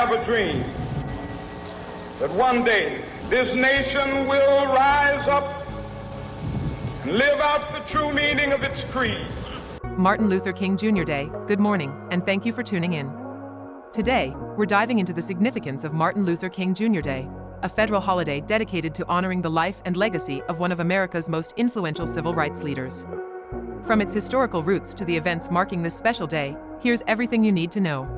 have a dream that one day this nation will rise up and live out the true meaning of its creed. Martin Luther King Jr. Day, good morning, and thank you for tuning in. Today, we're diving into the significance of Martin Luther King Jr. Day, a federal holiday dedicated to honoring the life and legacy of one of America's most influential civil rights leaders. From its historical roots to the events marking this special day, here's everything you need to know.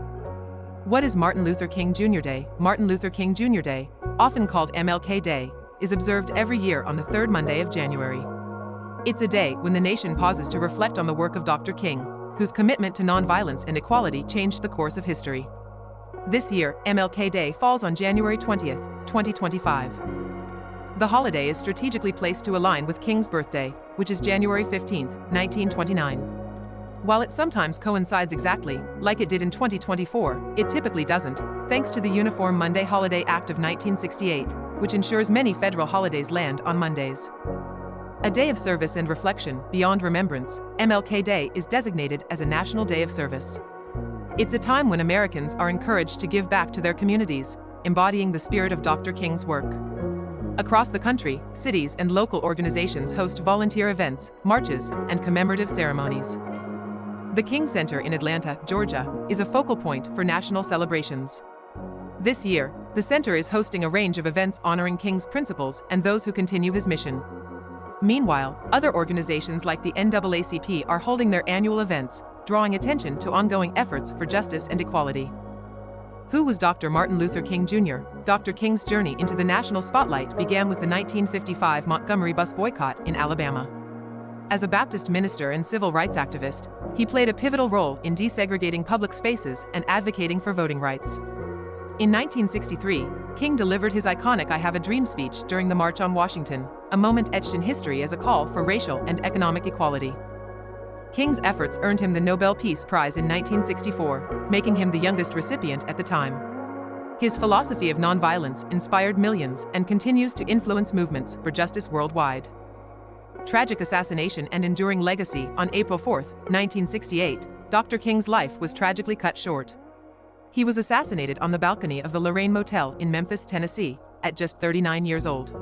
What is Martin Luther King Jr. Day? Martin Luther King Jr. Day, often called MLK Day, is observed every year on the third Monday of January. It's a day when the nation pauses to reflect on the work of Dr. King, whose commitment to nonviolence and equality changed the course of history. This year, MLK Day falls on January 20th, 2025. The holiday is strategically placed to align with King's birthday, which is January 15, 1929. While it sometimes coincides exactly, like it did in 2024, it typically doesn't, thanks to the Uniform Monday Holiday Act of 1968, which ensures many federal holidays land on Mondays. A day of service and reflection, beyond remembrance, MLK Day is designated as a National Day of Service. It's a time when Americans are encouraged to give back to their communities, embodying the spirit of Dr. King's work. Across the country, cities and local organizations host volunteer events, marches, and commemorative ceremonies. The King Center in Atlanta, Georgia, is a focal point for national celebrations. This year, the center is hosting a range of events honoring King's principles and those who continue his mission. Meanwhile, other organizations like the NAACP are holding their annual events, drawing attention to ongoing efforts for justice and equality. Who was Dr. Martin Luther King Jr.? Dr. King's journey into the national spotlight began with the 1955 Montgomery bus boycott in Alabama. As a Baptist minister and civil rights activist, he played a pivotal role in desegregating public spaces and advocating for voting rights. In 1963, King delivered his iconic "I Have a Dream" speech during the March on Washington, a moment etched in history as a call for racial and economic equality. King's efforts earned him the Nobel Peace Prize in 1964, making him the youngest recipient at the time. His philosophy of nonviolence inspired millions and continues to influence movements for justice worldwide. Tragic assassination and enduring legacy. On April 4, 1968, Dr. King's life was tragically cut short. He was assassinated on the balcony of the Lorraine Motel in Memphis, Tennessee, at just 39 years old.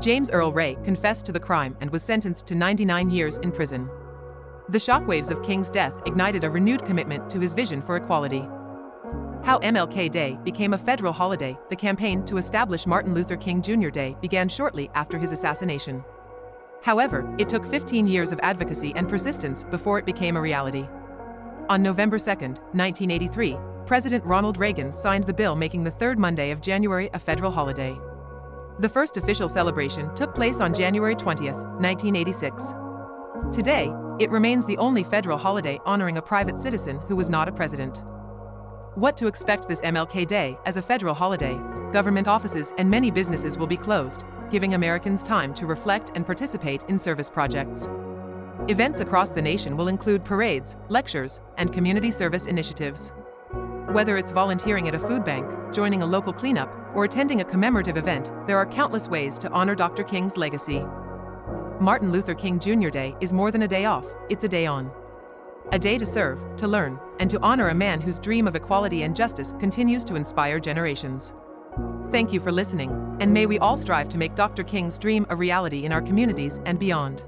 James Earl Ray confessed to the crime and was sentenced to 99 years in prison. The shockwaves of King's death ignited a renewed commitment to his vision for equality. How MLK Day became a federal holiday. The campaign to establish Martin Luther King Jr. Day began shortly after his assassination. However, it took 15 years of advocacy and persistence before it became a reality. On November 2, 1983, President Ronald Reagan signed the bill making the third Monday of January a federal holiday. The first official celebration took place on January 20, 1986. Today, it remains the only federal holiday honoring a private citizen who was not a president. What to expect this MLK Day? As a federal holiday, government offices and many businesses will be closed, giving Americans time to reflect and participate in service projects. Events across the nation will include parades, lectures, and community service initiatives. Whether it's volunteering at a food bank, joining a local cleanup, or attending a commemorative event, there are countless ways to honor Dr. King's legacy. Martin Luther King Jr. Day is more than a day off, it's a day on. A day to serve, to learn, and to honor a man whose dream of equality and justice continues to inspire generations. Thank you for listening, and may we all strive to make Dr. King's dream a reality in our communities and beyond.